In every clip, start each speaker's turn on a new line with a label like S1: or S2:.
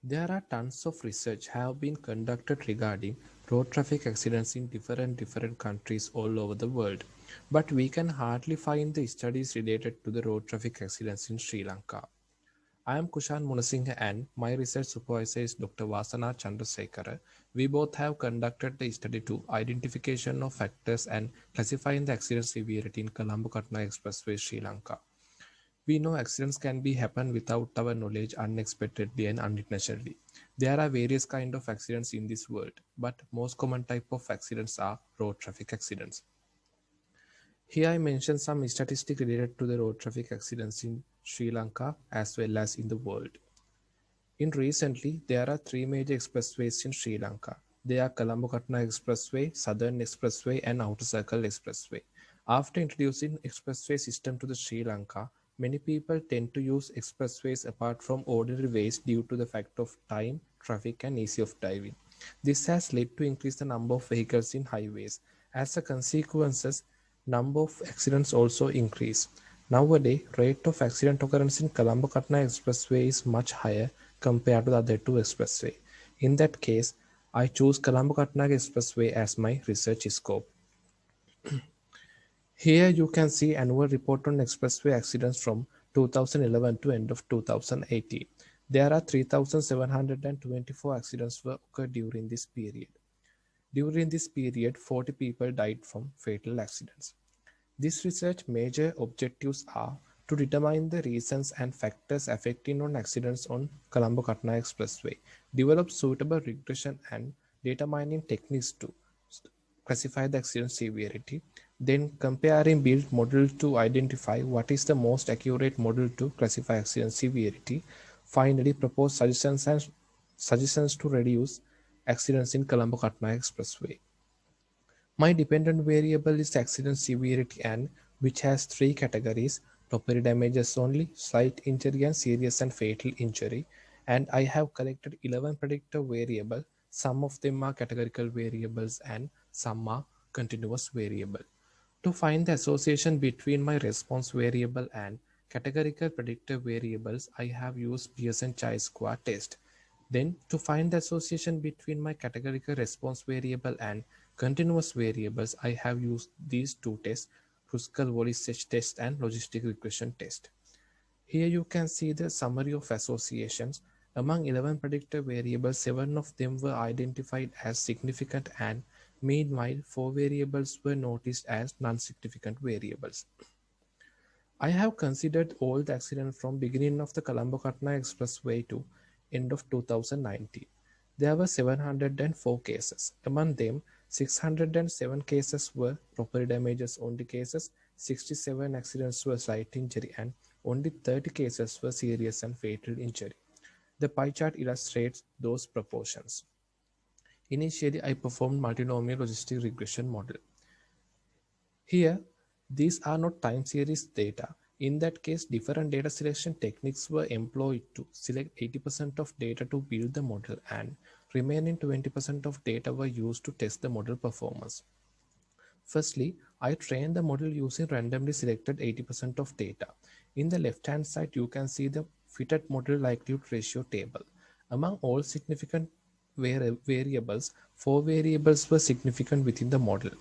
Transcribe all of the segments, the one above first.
S1: There are tons of research have been conducted regarding road traffic accidents in different countries all over the world, but we can hardly find the studies related to the road traffic accidents in Sri Lanka. I am Kushan Munasinghe and my research supervisor is Dr. Vasana Chandrasekhara. We both have conducted the study to identification of factors and classifying the accident severity in Colombo Katna Expressway, Sri Lanka. We know accidents can be happen without our knowledge unexpectedly and unintentionally. There are various kind of accidents in this world, but most common type of accidents are road traffic accidents. Here I mention some statistics related to the road traffic accidents in Sri Lanka as well as in the world. In recently, there are three major expressways in Sri Lanka. They are Colombo-Katna Expressway, Southern Expressway, and Outer Circle Expressway. After introducing expressway system to the Sri Lanka, many people tend to use expressways apart from ordinary ways due to the fact of time, traffic, and ease of driving. This has led to increase the number of vehicles in highways. As a consequence, number of accidents also increase. Nowadays, rate of accident occurrence in Colombo-Katna Expressway is much higher compared to the other two expressway. In that case, I choose Colombo-Katna Expressway as my research scope. Here you can see annual report on expressway accidents from 2011 to end of 2018. There are 3,724 accidents were occurred during this period. During this period, 40 people died from fatal accidents. This research major objectives are to determine the reasons and factors affecting on accidents on Colombo-Katna Expressway, develop suitable regression and data mining techniques to classify the accident severity, then comparing build model to identify what is the most accurate model to classify accident severity, finally propose suggestions to reduce accidents in Colombo-Katna Expressway. My dependent variable is accident severity and which has three categories: property damages only, slight injury and serious and fatal injury. And I have collected 11 predictor variables. Some of them are categorical variables and some are continuous variable. To find the association between my response variable and categorical predictor variables, I have used Pearson chi-square test. Then, to find the association between my categorical response variable and continuous variables, I have used these two tests, Kruskal-Wallis test and logistic regression test. Here you can see the summary of associations. Among 11 predictor variables, 7 of them were identified as significant and meanwhile 4 variables were noticed as non-significant variables. I have considered all the accidents from beginning of the Colombo-Katna Expressway to end of 2019. There were 704 cases. Among them, 607 cases were property damages only cases, 67 accidents were slight injury, and only 30 cases were serious and fatal injury. The pie chart illustrates those proportions. Initially, I performed multinomial logistic regression model. Here, these are not time series data. In that case, different data selection techniques were employed to select 80% of data to build the model and remaining 20% of data were used to test the model performance. Firstly, I trained the model using randomly selected 80% of data. In the left-hand side, you can see the fitted model likelihood ratio table. Among all significant variables, 4 variables were significant within the model.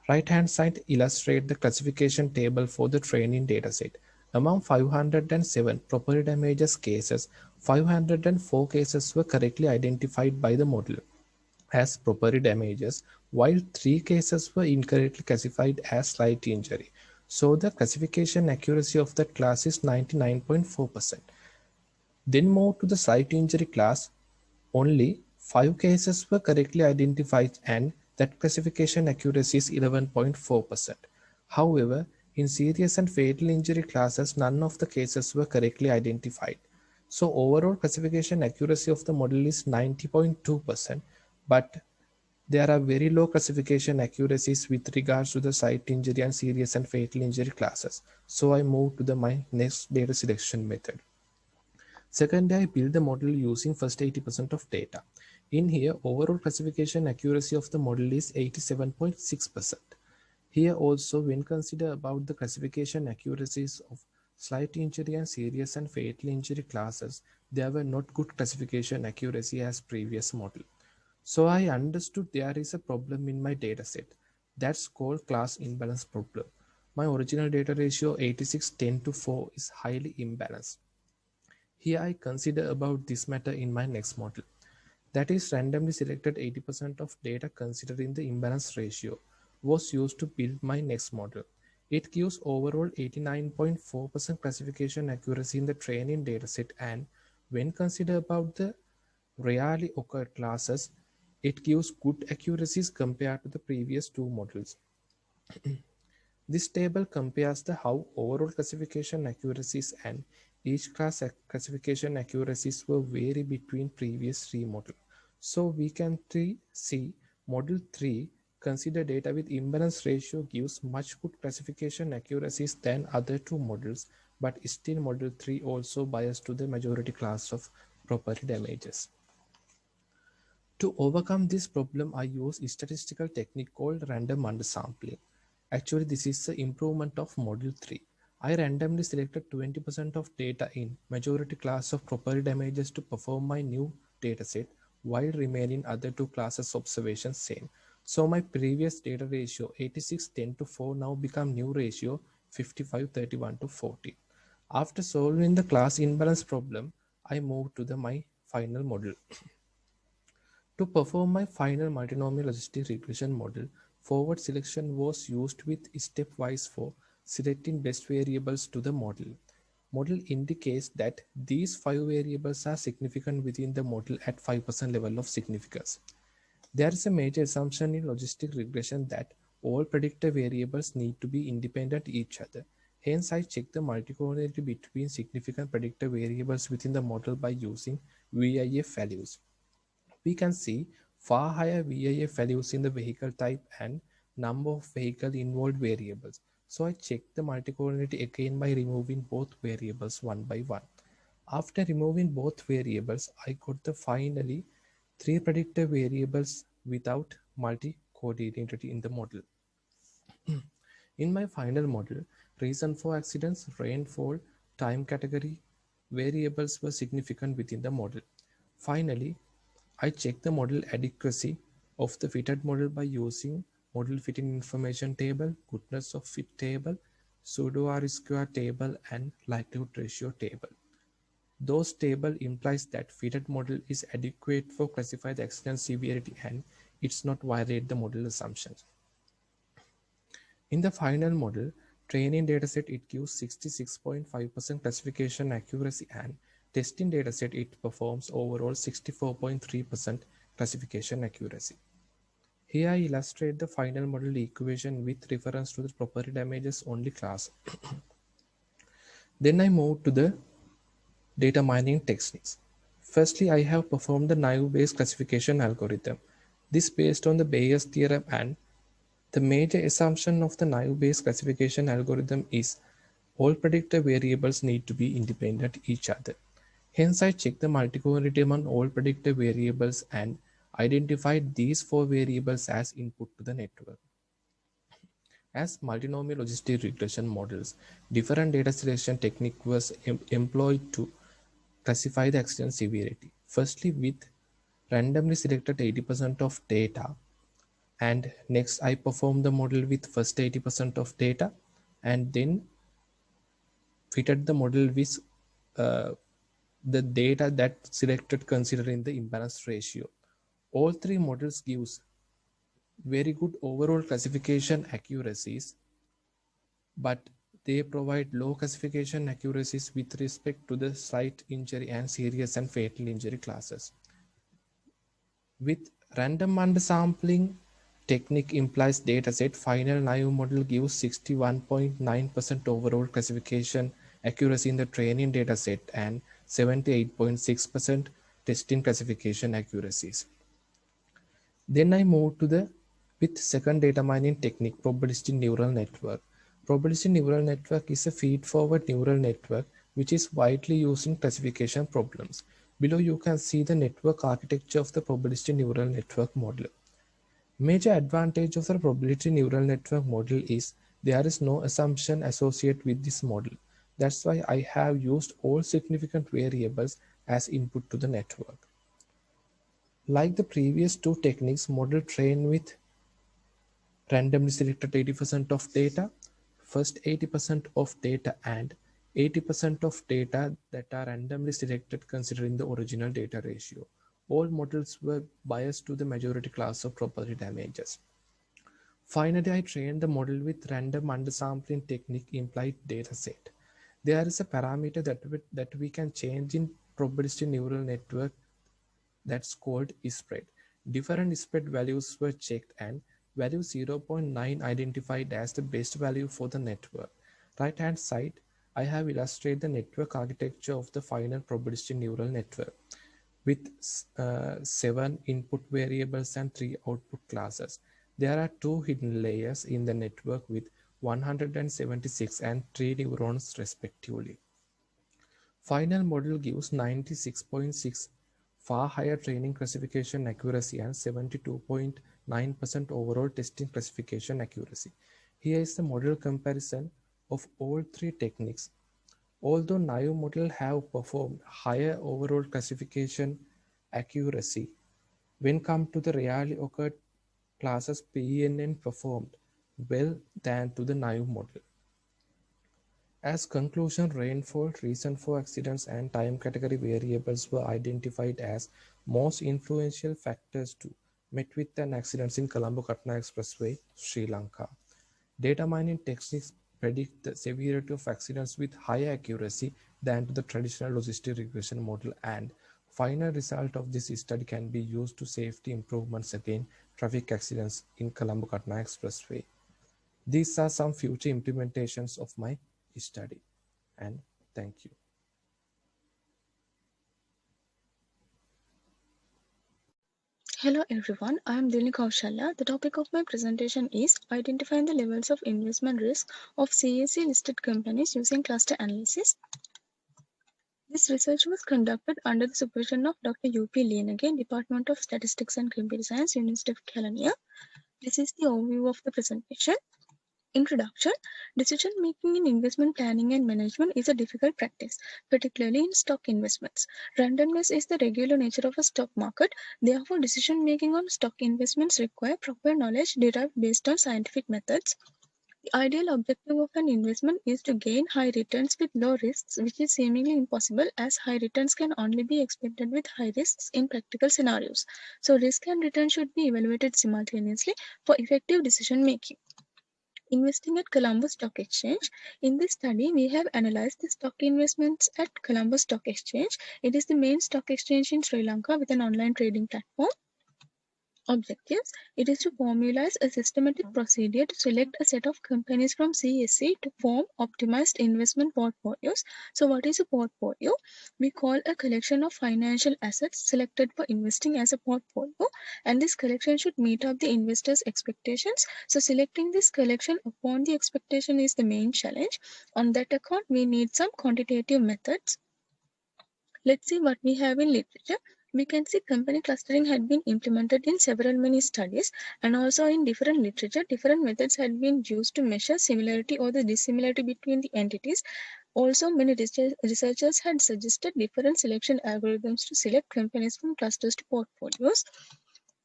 S1: Right-hand side illustrates the classification table for the training dataset. Among 507 property damages cases, 504 cases were correctly identified by the model as property damages, while 3 cases were incorrectly classified as slight injury. So the classification accuracy of that class is 99.4%. Then move to the slight injury class. Only 5 cases were correctly identified and that classification accuracy is 11.4%. However, in serious and fatal injury classes, none of the cases were correctly identified. So overall classification accuracy of the model is 90.2%, but there are very low classification accuracies with regards to the slight injury and serious and fatal injury classes. So I move to my next data selection method. Second, I build the model using first 80% of data. In here, overall classification accuracy of the model is 87.6%. Here also, when consider about the classification accuracies of slight injury and serious and fatal injury classes, There were not good classification accuracy as previous model. So I understood there is a problem in my dataset. That's called class imbalance problem. My original data ratio 86:10 to 4 is highly imbalanced. Here I consider about this matter in my next model. That is randomly selected 80% of data considering the imbalance ratio was used to build my next model. It gives overall 89.4% classification accuracy in the training dataset, and when considered about the rarely occurred classes, it gives good accuracies compared to the previous two models. This table compares the how overall classification accuracies and each class classification accuracies will vary between previous three models. So we can see model 3 consider data with imbalance ratio gives much good classification accuracies than other two models, but still model 3 also biased to the majority class of property damages. To overcome this problem, I use a statistical technique called random undersampling. Actually, this is the improvement of Model 3. I randomly selected 20% of data in majority class of property damages to perform my new dataset while remaining other two classes observations same. So my previous data ratio 86:10 to 4 now become new ratio 55:31 to 40. After solving the class imbalance problem, I moved to my final model. To perform my final multinomial logistic regression model, forward selection was used with stepwise for selecting best variables to the model. Model indicates that these 5 variables are significant within the model at 5% level of significance. There is a major assumption in logistic regression that all predictor variables need to be independent each other. Hence, I check the multicollinearity between significant predictor variables within the model by using VIF values. We can see far higher VIF values in the vehicle type and number of vehicle involved variables. So I check the multicollinearity again by removing both variables one by one. After removing both variables, I got the finally 3 predictor variables without multi-collinearity in the model. In my final model, reason for accidents, rainfall, time category variables were significant within the model. Finally, I check the model adequacy of the fitted model by using model fitting information table, goodness of fit table, pseudo R-square table, and likelihood ratio table. Those table implies that fitted model is adequate for classify the accident severity and it's not violate the model assumptions. In the final model, training dataset it gives 66.5% classification accuracy and testing dataset it performs overall 64.3% classification accuracy. Here I illustrate the final model equation with reference to the property damages only class. Then I move to the data mining techniques. Firstly, I have performed the naive-Bayes classification algorithm. This based on the Bayes theorem, and the major assumption of the naive-Bayes classification algorithm is all predictor variables need to be independent each other. Hence, I check the multicollinearity among all predictor variables and identified these 4 variables as input to the network. As multinomial logistic regression models, different data selection technique was employed to classify the accident severity. Firstly, with randomly selected 80% of data, and next I perform the model with first 80% of data, and then fitted the model with uh, the data that selected considering the imbalance ratio. All three models gives very good overall classification accuracies, but they provide low classification accuracies with respect to the slight injury and serious and fatal injury classes. With random undersampling technique implies dataset, final naive model gives 61.9% overall classification accuracy in the training dataset and 78.6% testing classification accuracies. Then I move to the with second data mining technique, probabilistic neural network. Probabilistic neural network is a feed-forward neural network which is widely used in classification problems. Below you can see the network architecture of the probabilistic neural network model. Major advantage of the probability neural network model is there is no assumption associated with this model. That's why I have used all significant variables as input to the network. Like the previous two techniques, model trained with randomly selected 80% of data, first 80% of data and 80% of data that are randomly selected considering the original data ratio. All models were biased to the majority class of property damages. Finally, I trained the model with random undersampling technique implied dataset. There is a parameter that we can change in probabilistic neural network that's called spread. Different spread values were checked and value 0.9 identified as the best value for the network. Right hand side, I have illustrated the network architecture of the final probabilistic neural network with 7 input variables and 3 output classes. There are 2 hidden layers in the network with 176 and 3 neurons respectively. Final model gives 96.6 far higher training classification accuracy and 72.9% overall testing classification accuracy. Here is the model comparison of all three techniques. Although naive model have performed higher overall classification accuracy, when come to the rarely occurred classes, PNN performed well than to the naive model. As conclusion, rainfall, reason for accidents, and time category variables were identified as most influential factors to met with an accidents in Colombo-Patna Expressway, Sri Lanka. Data mining techniques predict the severity of accidents with higher accuracy than to the traditional logistic regression model, and final result of this study can be used to safety improvements against traffic accidents in Colombo-Patna Expressway. These are some future implementations of my study, and thank you.
S2: Hello everyone, I am Dilni Kaushalya. The topic of my presentation is identifying the levels of investment risk of CAC listed companies using cluster analysis. This research was conducted under the supervision of Dr. U.P. Lienage, Department of Statistics and Computer Science, University of California. This is the overview of the presentation. Introduction. Decision making in investment planning and management is a difficult practice, particularly in stock investments. Randomness is the regular nature of a stock market. Therefore, decision making on stock investments require proper knowledge derived based on scientific methods. The ideal objective of an investment is to gain high returns with low risks, which is seemingly impossible as high returns can only be expected with high risks in practical scenarios. So, risk and return should be evaluated simultaneously for effective decision making. Investing at Colombo Stock Exchange. In this study, we have analyzed the stock investments at Colombo Stock Exchange. It is the main stock exchange in Sri Lanka with an online trading platform. Objectives. It is to formalize a systematic procedure to select a set of companies from CSE to form optimized investment portfolios. So what is a portfolio? We call a collection of financial assets selected for investing as a portfolio, and this collection should meet up the investor's expectations. So selecting this collection upon the expectation is the main challenge. On that account, we need some quantitative methods. Let's see what we have in literature. We can see company clustering had been implemented in many studies, and also in different literature, different methods had been used to measure similarity or the dissimilarity between the entities. Also, many researchers had suggested different selection algorithms to select companies from clusters to portfolios.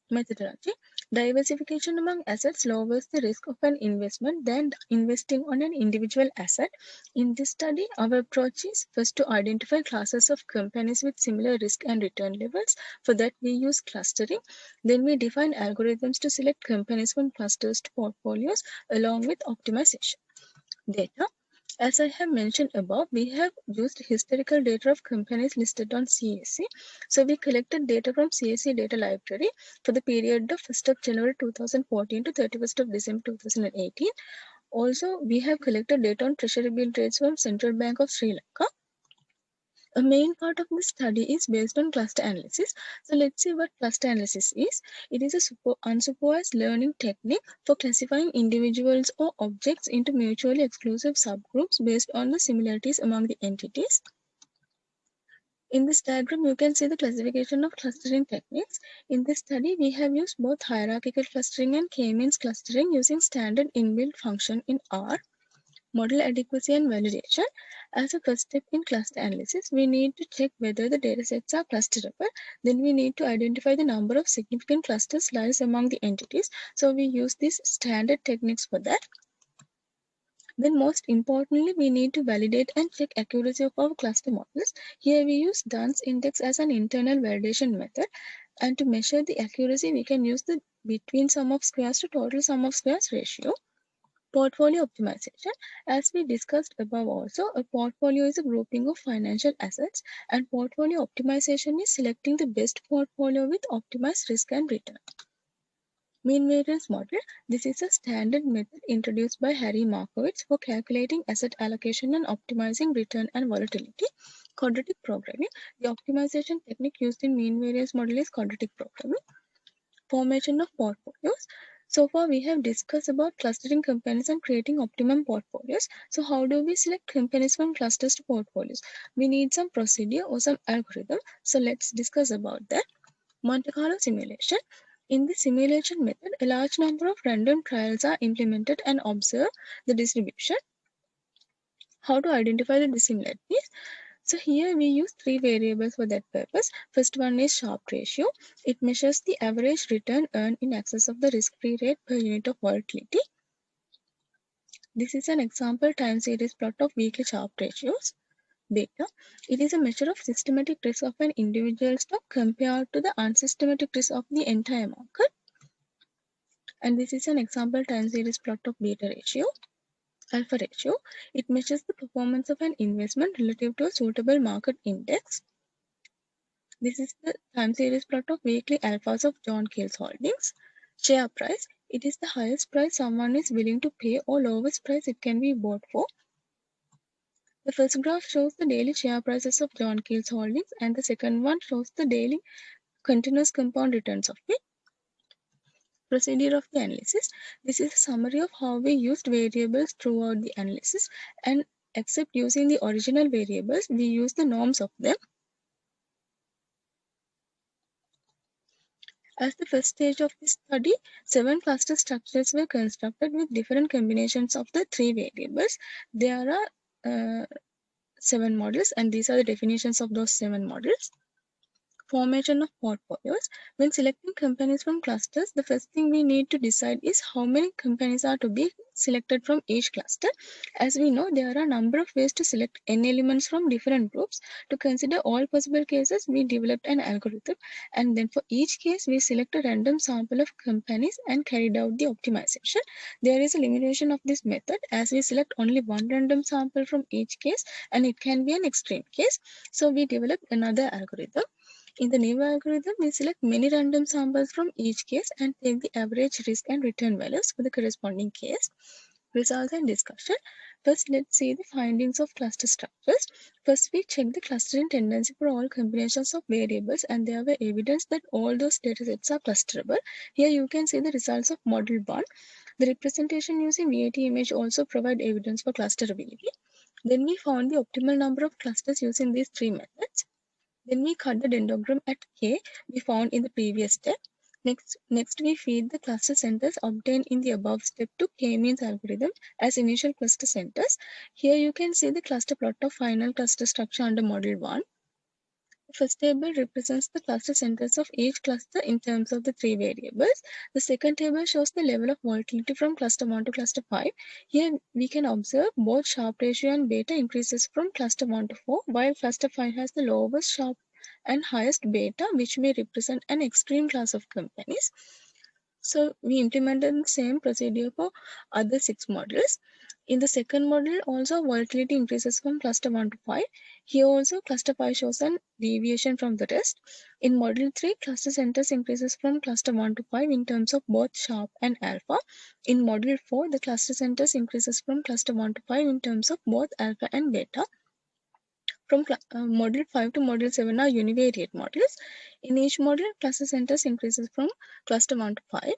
S2: Methodology. Diversification among assets lowers the risk of an investment than investing on an individual asset. In this study, our approach is first to identify classes of companies with similar risk and return levels. For that, we use clustering. Then we define algorithms to select companies from clusters to portfolios along with optimization. Data. As I have mentioned above, we have used historical data of companies listed on CSE. So we collected data from CSE data library for the period of 1st of January 2014 to 31st of December 2018. Also, we have collected data on treasury bill rates from Central Bank of Sri Lanka. A main part of this study is based on cluster analysis. So let's see what cluster analysis is. It is a unsupervised learning technique for classifying individuals or objects into mutually exclusive subgroups based on the similarities among the entities. In this diagram, you can see the classification of clustering techniques. In this study, we have used both hierarchical clustering and k-means clustering using standard inbuilt function in R. Model adequacy and validation. As a first step in cluster analysis, we need to check whether the datasets are clusterable. Then we need to identify the number of significant clusters lies among the entities. So we use these standard techniques for that. Then most importantly, we need to validate and check accuracy of our cluster models. Here we use Dunn's index as an internal validation method. And to measure the accuracy, we can use the between sum of squares to total sum of squares ratio. Portfolio optimization. As we discussed above also, a portfolio is a grouping of financial assets, and portfolio optimization is selecting the best portfolio with optimized risk and return. Mean variance model. This is a standard method introduced by Harry Markowitz for calculating asset allocation and optimizing return and volatility. Quadratic programming. The optimization technique used in mean variance model is quadratic programming. Formation of portfolios. So far we have discussed about clustering companies and creating optimum portfolios. So how do we select companies from clusters to portfolios? We need some procedure or some algorithm. So let's discuss about that. Monte Carlo simulation. In the simulation method, a large number of random trials are implemented and observe the distribution. How to identify the dissimilarities? So here we use three variables for that purpose. First one is Sharpe ratio. It measures the average return earned in excess of the risk-free rate per unit of volatility. This is an example time series plot of weekly Sharpe ratios. Beta. It is a measure of systematic risk of an individual stock compared to the unsystematic risk of the entire market. And this is an example time series plot of beta ratio. Alpha ratio. It measures the performance of an investment relative to a suitable market index. This is the time series plot of weekly alphas of John Keel's holdings. Share price. It is the highest price someone is willing to pay or lowest price it can be bought for. The first graph shows the daily share prices of John Keel's holdings, and the second one shows the daily continuous compound returns of it. Procedure of the analysis. This is a summary of how we used variables throughout the analysis, and except using the original variables, we use the norms of them. As the first stage of this study, 7 cluster structures were constructed with different combinations of the 3 variables. There are 7 models, and these are the definitions of those 7 models. Formation of portfolios. When selecting companies from clusters, the first thing we need to decide is how many companies are to be selected from each cluster. As we know, there are a number of ways to select n elements from different groups. To consider all possible cases, we developed an algorithm, and then for each case, we select a random sample of companies and carried out the optimization. There is a limitation of this method as we select only one random sample from each case, and it can be an extreme case. So we developed another algorithm. In the new algorithm, we select many random samples from each case and take the average risk and return values for the corresponding case. Results and discussion. First, let's see the findings of cluster structures. First, we check the clustering tendency for all combinations of variables, and there were evidence that all those datasets are clusterable. Here you can see the results of model 1. The representation using VAT image also provide evidence for clusterability. Then we found the optimal number of clusters using these 3 methods. Then we cut the dendrogram at K we found in the previous step. Next we feed the cluster centers obtained in the above step to K-means algorithm as initial cluster centers. Here you can see the cluster plot of final cluster structure under model 1. The first table represents the cluster centers of each cluster in terms of the 3 variables. The second table shows the level of volatility from cluster 1 to cluster 5. Here we can observe both Sharpe ratio and beta increases from cluster 1 to 4, while cluster 5 has the lowest Sharpe and highest beta, which may represent an extreme class of companies. So we implemented the same procedure for other 6 models. In the second model, also volatility increases from cluster 1 to 5. Here also cluster 5 shows a deviation from the rest. In model 3, cluster centers increases from cluster 1 to 5 in terms of both Sharpe and alpha. In model 4, the cluster centers increases from cluster 1 to 5 in terms of both alpha and beta. From model 5 to model 7 are univariate models. In each model, cluster centers increases from cluster 1 to 5.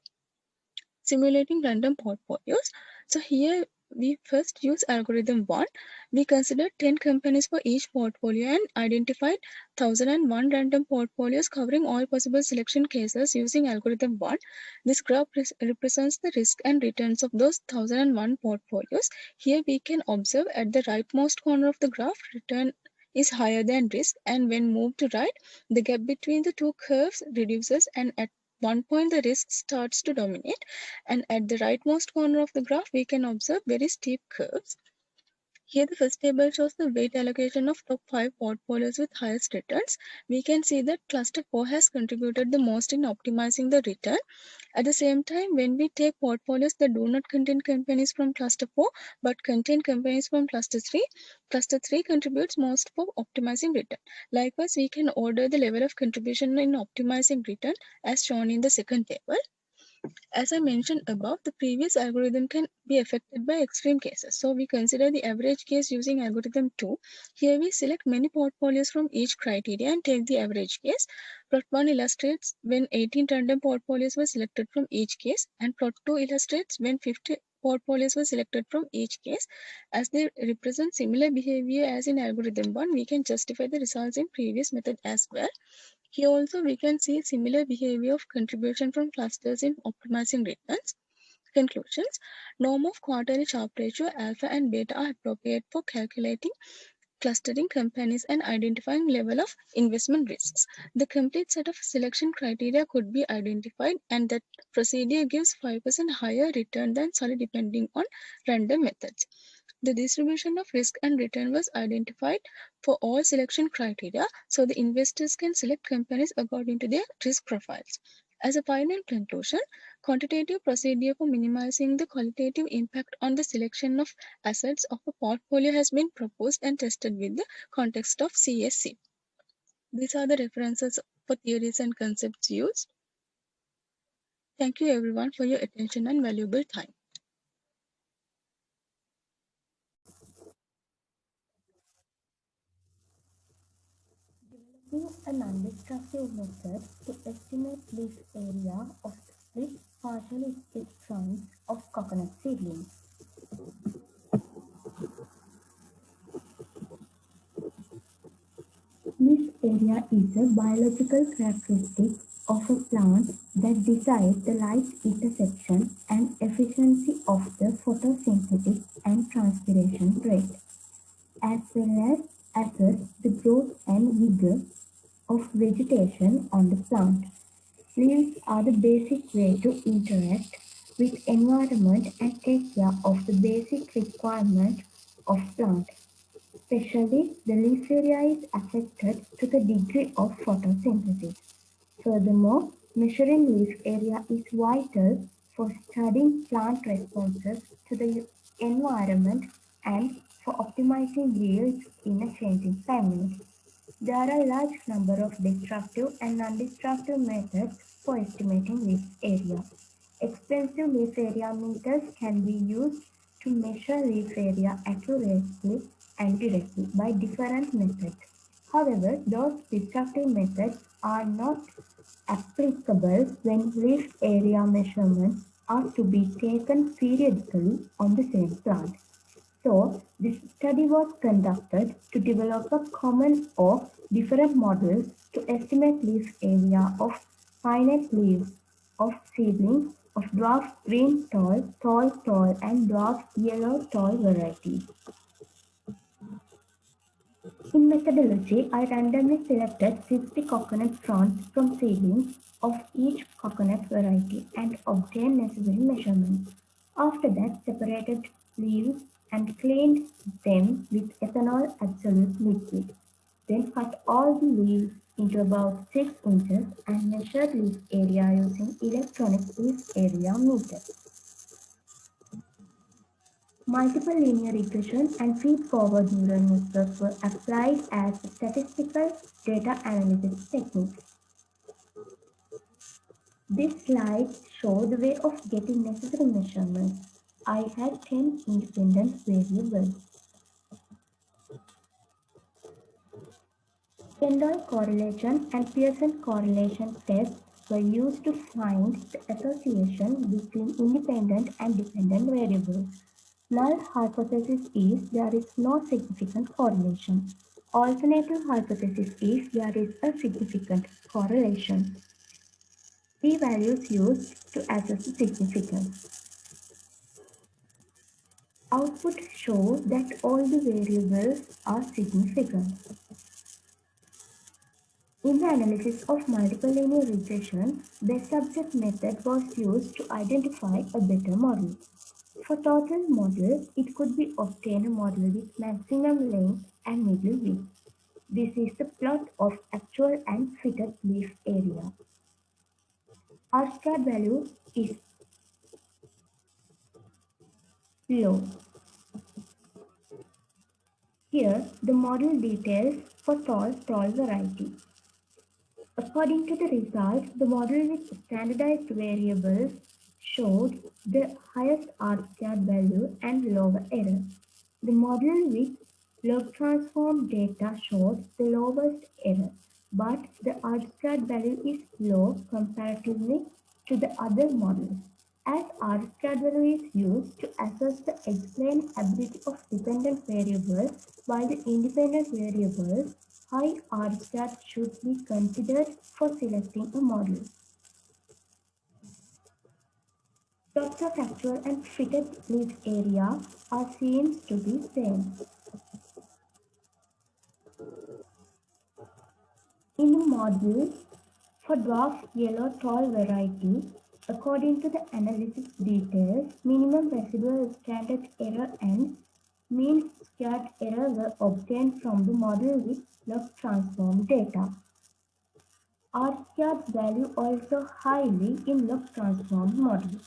S2: Simulating random portfolios. So here we first use algorithm 1. We considered 10 companies for each portfolio and identified 1001 random portfolios covering all possible selection cases using algorithm 1. This graph represents the risk and returns of those 1001 portfolios. Here we can observe at the rightmost corner of the graph, return is higher than risk, and when moved to right, the gap between the two curves reduces, and at one point the risk starts to dominate, and at the rightmost corner of the graph we can observe very steep curves. Here the first table shows the weight allocation of top 5 portfolios with highest returns. We can see that cluster 4 has contributed the most in optimizing the return. At the same time, when we take portfolios that do not contain companies from cluster 4 but contain companies from cluster 3 contributes most for optimizing return. Likewise, we can order the level of contribution in optimizing return as shown in the second table. As I mentioned above, the previous algorithm can be affected by extreme cases. So we consider the average case using algorithm 2. Here we select many portfolios from each criteria and take the average case. Plot 1 illustrates when 18 random portfolios were selected from each case, and plot 2 illustrates when 50 portfolios were selected from each case. As they represent similar behavior as in algorithm 1, we can justify the results in previous method as well. Here also we can see similar behavior of contribution from clusters in optimizing returns. Conclusions. Norm of quarterly Sharpe ratio alpha and beta are appropriate for calculating clustering companies and identifying level of investment risks. The complete set of selection criteria could be identified, and that procedure gives 5% higher return than solely depending on random methods. The distribution of risk and return was identified for all selection criteria, so the investors can select companies according to their risk profiles. As a final conclusion, quantitative procedure for minimizing the qualitative impact on the selection of assets of a portfolio has been proposed and tested with the context of CSC. These are the references for theories and concepts used. Thank you everyone for your attention and valuable time.
S3: Developing a non-destructive method to estimate leaf area of split partially split fronds of coconut seedlings. Leaf area is a biological characteristic of a plant that decides the light interception and efficiency of the photosynthetic and transpiration rate, as well as assess the growth and vigor of vegetation on the plant. Leaves are the basic way to interact with environment and take care of the basic requirement of plant. Especially, the leaf area is affected to the degree of photosynthesis. Furthermore, measuring leaf area is vital for studying plant responses to the environment and for optimizing yields in a changing climate. There are a large number of destructive and non-destructive methods for estimating leaf area. Expensive leaf area meters can be used to measure leaf area accurately and directly by different methods. However, those destructive methods are not applicable when leaf area measurements are to be taken periodically on the same plant. So, this study was conducted to develop a common or different models to estimate leaf area of finite leaves of seedlings of dwarf green tall, and dwarf yellow tall varieties. In methodology, I randomly selected 50 coconut fronds from seedlings of each coconut variety and obtained necessary measurements. After that, separated leaves and cleaned them with ethanol absolute liquid. Then cut all the leaves into about 6 inches and measured leaf area using electronic leaf area meter. Multiple linear regression and feed-forward neural networks were applied as statistical data analysis techniques. This slide shows the way of getting necessary measurements. I had 10 independent variables. Kendall correlation and Pearson correlation tests were used to find the association between independent and dependent variables. Null hypothesis is there is no significant correlation. Alternative hypothesis is there is a significant correlation. P-values used to assess the significance. Output show that all the variables are significant. In the analysis of multiple linear regression, best subset method was used to identify a better model. For total model, it could be obtained a model with maximum length and middle width. This is the plot of actual and fitted leaf area. R-squared value is low. Here, the model details for tall variety. According to the results, the model with standardized variables showed the highest R-squared value and lower error. The model with log transform data showed the lowest error, but the R-squared value is low comparatively to the other models, as R-squared value is used to assess the explainability of dependent variables, while the independent variables, high R-squared should be considered for selecting a model. Plots of actual and fitted leaf area are seen to be same. In the model for dwarf yellow tall variety, according to the analysis details, minimum residual standard error and mean squared error were obtained from the model with log transform data. R-squared value also highly in log transform model.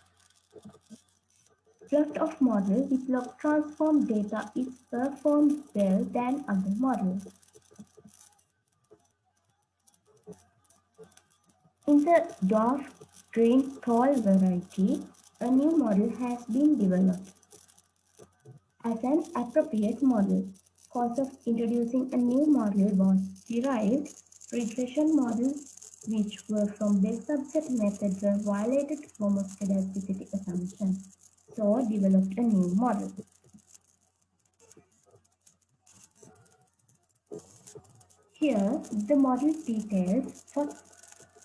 S3: Plot of model with log transform data is performed well than other models. In the dwarf green tall variety, a new model has been developed as an appropriate model. Cost of introducing a new model was derived. Regression models which were from best subset method were violated homoscedasticity assumptions, so developed a new model. Here, the model details for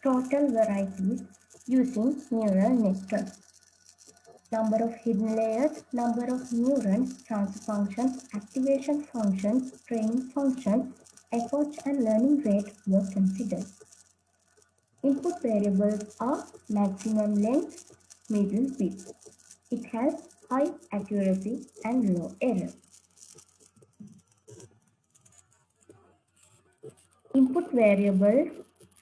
S3: total varieties using neural networks. Number of hidden layers, number of neurons, transfer functions, activation functions, training functions, effort and learning rate were considered. Input variables are maximum length, middle width. It has high accuracy and low error. Input variables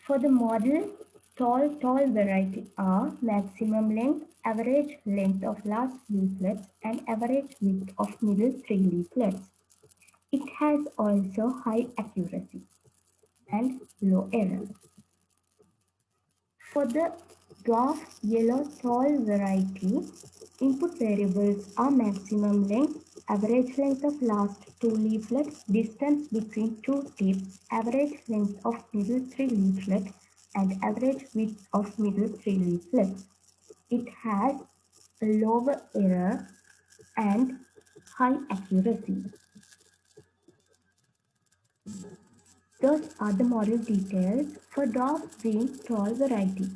S3: for the model tall variety are maximum length, average length of last leaflets, and average width of middle three leaflets. It has also high accuracy and low error. For the dwarf yellow tall variety, input variables are maximum length, average length of last two leaflets, distance between two tips, average length of middle three leaflets, and average width of middle three leaflets. It has a lower error and high accuracy. Those are the model details for dwarf green tall variety.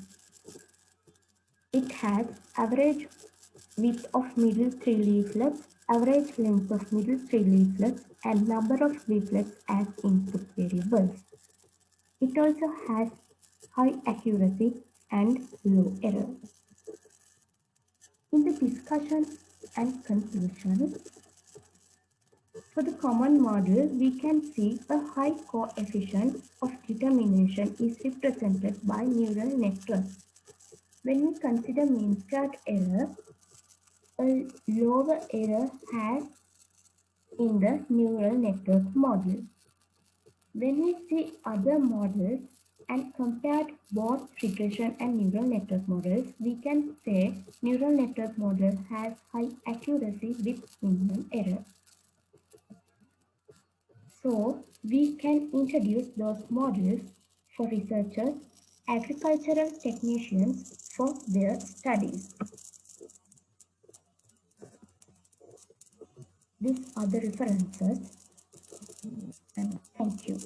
S3: It has average width of middle three leaflets, average length of middle three leaflets, and number of leaflets as input variables. It also has high accuracy and low error. In the discussion and conclusion, for the common model, we can see a high coefficient of determination is represented by neural networks. When we consider mean squared error, a lower error has in the neural network model. When we see other models and compare both regression and neural network models, we can say neural network model has high accuracy with minimum error. So we can introduce those models for researchers, agricultural technicians for their studies. These are the references, and thank you.